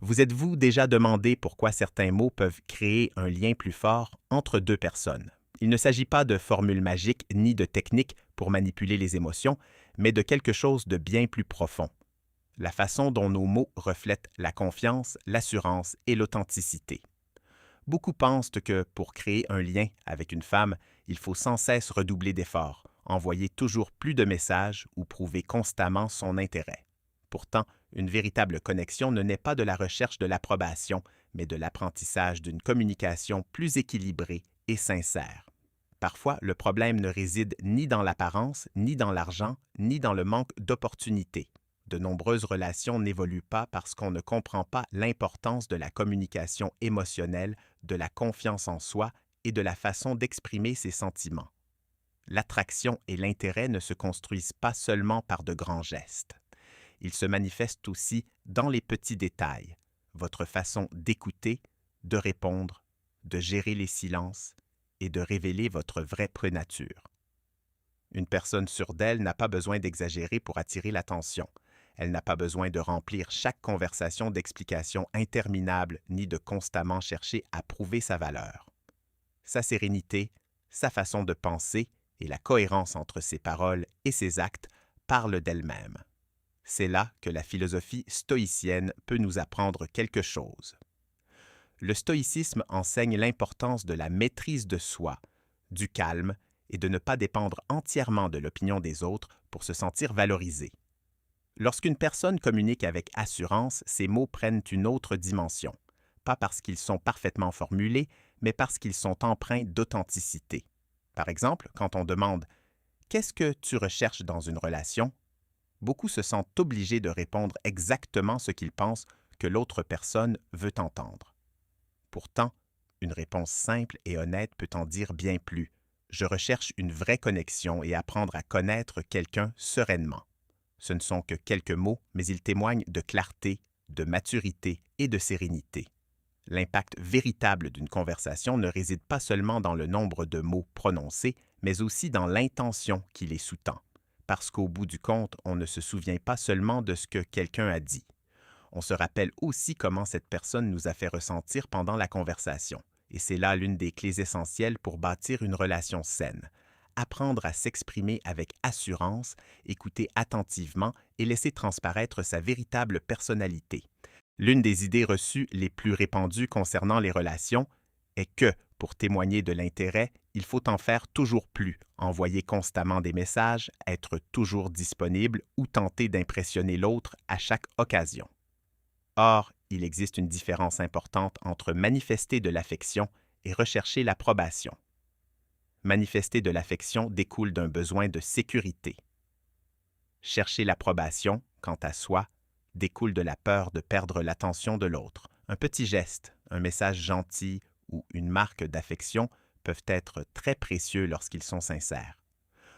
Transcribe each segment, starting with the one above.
Vous êtes-vous déjà demandé pourquoi certains mots peuvent créer un lien plus fort entre deux personnes? Il ne s'agit pas de formules magiques ni de techniques pour manipuler les émotions, mais de quelque chose de bien plus profond. La façon dont nos mots reflètent la confiance, l'assurance et l'authenticité. Beaucoup pensent que pour créer un lien avec une femme, il faut sans cesse redoubler d'efforts, envoyer toujours plus de messages ou prouver constamment son intérêt. Pourtant, une véritable connexion ne naît pas de la recherche de l'approbation, mais de l'apprentissage d'une communication plus équilibrée et sincère. Parfois, le problème ne réside ni dans l'apparence, ni dans l'argent, ni dans le manque d'opportunités. De nombreuses relations n'évoluent pas parce qu'on ne comprend pas l'importance de la communication émotionnelle, de la confiance en soi et de la façon d'exprimer ses sentiments. L'attraction et l'intérêt ne se construisent pas seulement par de grands gestes. Ils se manifestent aussi dans les petits détails, votre façon d'écouter, de répondre, de gérer les silences et de révéler votre vraie nature. Une personne sûre d'elle n'a pas besoin d'exagérer pour attirer l'attention. Elle n'a pas besoin de remplir chaque conversation d'explications interminables ni de constamment chercher à prouver sa valeur. Sa sérénité, sa façon de penser et la cohérence entre ses paroles et ses actes parlent d'elle-même. C'est là que la philosophie stoïcienne peut nous apprendre quelque chose. Le stoïcisme enseigne l'importance de la maîtrise de soi, du calme et de ne pas dépendre entièrement de l'opinion des autres pour se sentir valorisé. Lorsqu'une personne communique avec assurance, ses mots prennent une autre dimension, pas parce qu'ils sont parfaitement formulés, mais parce qu'ils sont empreints d'authenticité. Par exemple, quand on demande « Qu'est-ce que tu recherches dans une relation ?», beaucoup se sentent obligés de répondre exactement ce qu'ils pensent que l'autre personne veut entendre. Pourtant, une réponse simple et honnête peut en dire bien plus. Je recherche une vraie connexion et apprendre à connaître quelqu'un sereinement. Ce ne sont que quelques mots, mais ils témoignent de clarté, de maturité et de sérénité. L'impact véritable d'une conversation ne réside pas seulement dans le nombre de mots prononcés, mais aussi dans l'intention qui les sous-tend. Parce qu'au bout du compte, on ne se souvient pas seulement de ce que quelqu'un a dit. On se rappelle aussi comment cette personne nous a fait ressentir pendant la conversation. Et c'est là l'une des clés essentielles pour bâtir une relation saine. Apprendre à s'exprimer avec assurance, écouter attentivement et laisser transparaître sa véritable personnalité. L'une des idées reçues les plus répandues concernant les relations est que, pour témoigner de l'intérêt, il faut en faire toujours plus, envoyer constamment des messages, être toujours disponible ou tenter d'impressionner l'autre à chaque occasion. Or, il existe une différence importante entre manifester de l'affection et rechercher l'approbation. Manifester de l'affection découle d'un besoin de sécurité. Chercher l'approbation, quant à soi, découle de la peur de perdre l'attention de l'autre. Un petit geste, un message gentil ou une marque d'affection peuvent être très précieux lorsqu'ils sont sincères.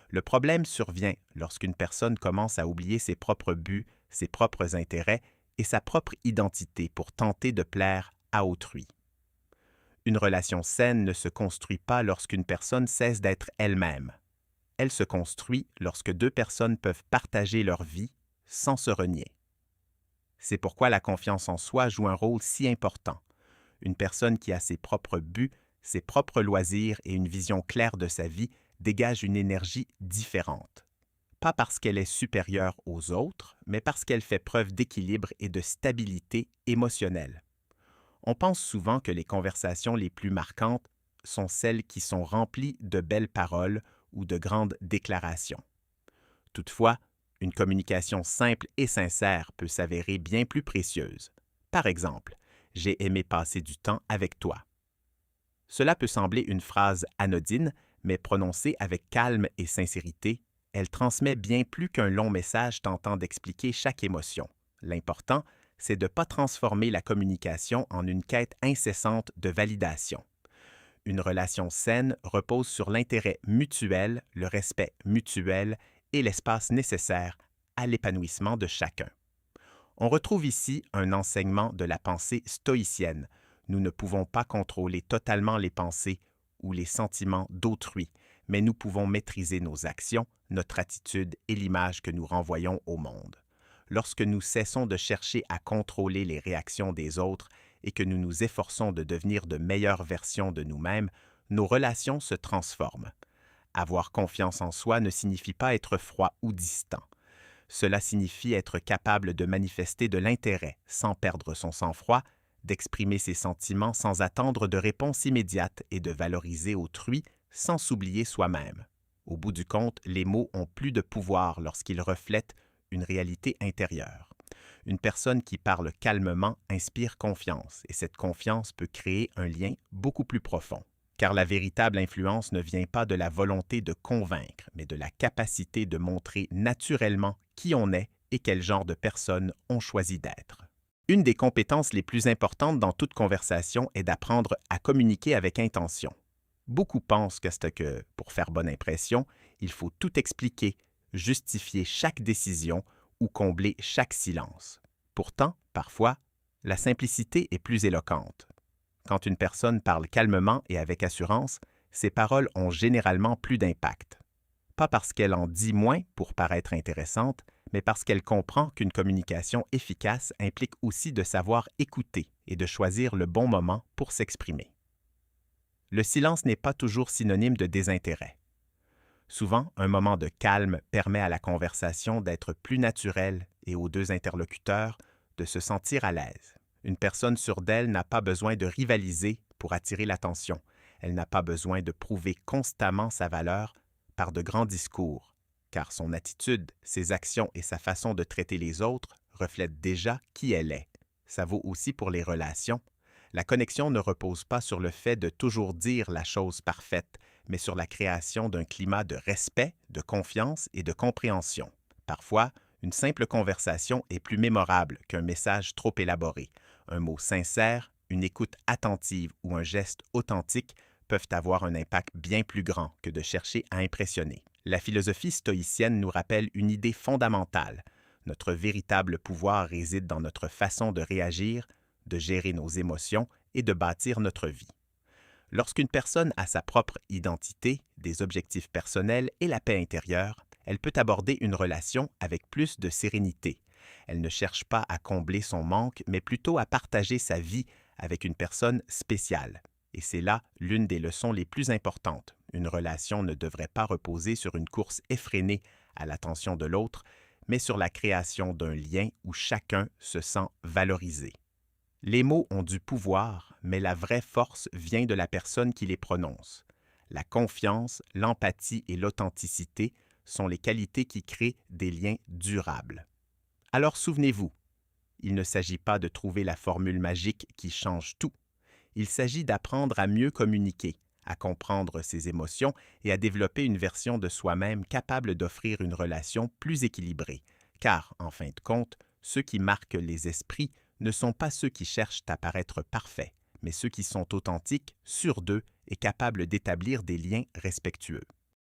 Le problème survient lorsqu'une personne commence à oublier ses propres buts, ses propres intérêts et sa propre identité pour tenter de plaire à autrui. Une relation saine ne se construit pas lorsqu'une personne cesse d'être elle-même. Elle se construit lorsque deux personnes peuvent partager leur vie sans se renier. C'est pourquoi la confiance en soi joue un rôle si important. Une personne qui a ses propres buts, ses propres loisirs et une vision claire de sa vie dégage une énergie différente. Pas parce qu'elle est supérieure aux autres, mais parce qu'elle fait preuve d'équilibre et de stabilité émotionnelle. On pense souvent que les conversations les plus marquantes sont celles qui sont remplies de belles paroles ou de grandes déclarations. Toutefois, une communication simple et sincère peut s'avérer bien plus précieuse. Par exemple, « J'ai aimé passer du temps avec toi ». Cela peut sembler une phrase anodine, mais prononcée avec calme et sincérité, elle transmet bien plus qu'un long message tentant d'expliquer chaque émotion. L'important, c'est de ne pas transformer la communication en une quête incessante de validation. Une relation saine repose sur l'intérêt mutuel, le respect mutuel et l'espace nécessaire à l'épanouissement de chacun. On retrouve ici un enseignement de la pensée stoïcienne. Nous ne pouvons pas contrôler totalement les pensées ou les sentiments d'autrui, mais nous pouvons maîtriser nos actions, notre attitude et l'image que nous renvoyons au monde. lorsque nous cessons de chercher à contrôler les réactions des autres et que nous nous efforçons de devenir de meilleures versions de nous-mêmes, nos relations se transforment. Avoir confiance en soi ne signifie pas être froid ou distant. Cela signifie être capable de manifester de l'intérêt sans perdre son sang-froid, d'exprimer ses sentiments sans attendre de réponse immédiate et de valoriser autrui sans s'oublier soi-même. Au bout du compte, les mots ont plus de pouvoir lorsqu'ils reflètent une réalité intérieure. Une personne qui parle calmement inspire confiance et cette confiance peut créer un lien beaucoup plus profond. Car la véritable influence ne vient pas de la volonté de convaincre, mais de la capacité de montrer naturellement qui on est et quel genre de personne on choisit d'être. Une des compétences les plus importantes dans toute conversation est d'apprendre à communiquer avec intention. Beaucoup pensent que, pour faire bonne impression, il faut tout expliquer, justifier chaque décision ou combler chaque silence. Pourtant, parfois, la simplicité est plus éloquente. Quand une personne parle calmement et avec assurance, ses paroles ont généralement plus d'impact. Pas parce qu'elle en dit moins pour paraître intéressante, mais parce qu'elle comprend qu'une communication efficace implique aussi de savoir écouter et de choisir le bon moment pour s'exprimer. Le silence n'est pas toujours synonyme de désintérêt. Souvent, un moment de calme permet à la conversation d'être plus naturelle et aux deux interlocuteurs de se sentir à l'aise. Une personne sûre d'elle n'a pas besoin de rivaliser pour attirer l'attention. Elle n'a pas besoin de prouver constamment sa valeur par de grands discours, car son attitude, ses actions et sa façon de traiter les autres reflètent déjà qui elle est. Ça vaut aussi pour les relations. La connexion ne repose pas sur le fait de toujours dire la chose parfaite, mais sur la création d'un climat de respect, de confiance et de compréhension. Parfois, une simple conversation est plus mémorable qu'un message trop élaboré. Un mot sincère, une écoute attentive ou un geste authentique peuvent avoir un impact bien plus grand que de chercher à impressionner. La philosophie stoïcienne nous rappelle une idée fondamentale. Notre véritable pouvoir réside dans notre façon de réagir, de gérer nos émotions et de bâtir notre vie. Lorsqu'une personne a sa propre identité, des objectifs personnels et la paix intérieure, elle peut aborder une relation avec plus de sérénité. Elle ne cherche pas à combler son manque, mais plutôt à partager sa vie avec une personne spéciale. Et c'est là l'une des leçons les plus importantes. Une relation ne devrait pas reposer sur une course effrénée à l'attention de l'autre, mais sur la création d'un lien où chacun se sent valorisé. Les mots ont du pouvoir, mais la vraie force vient de la personne qui les prononce. La confiance, l'empathie et l'authenticité sont les qualités qui créent des liens durables. Alors souvenez-vous, il ne s'agit pas de trouver la formule magique qui change tout. Il s'agit d'apprendre à mieux communiquer, à comprendre ses émotions et à développer une version de soi-même capable d'offrir une relation plus équilibrée. Car, en fin de compte, ceux qui marquent les esprits ne sont pas ceux qui cherchent à paraître parfaits, mais ceux qui sont authentiques, sûrs d'eux et capables d'établir des liens respectueux.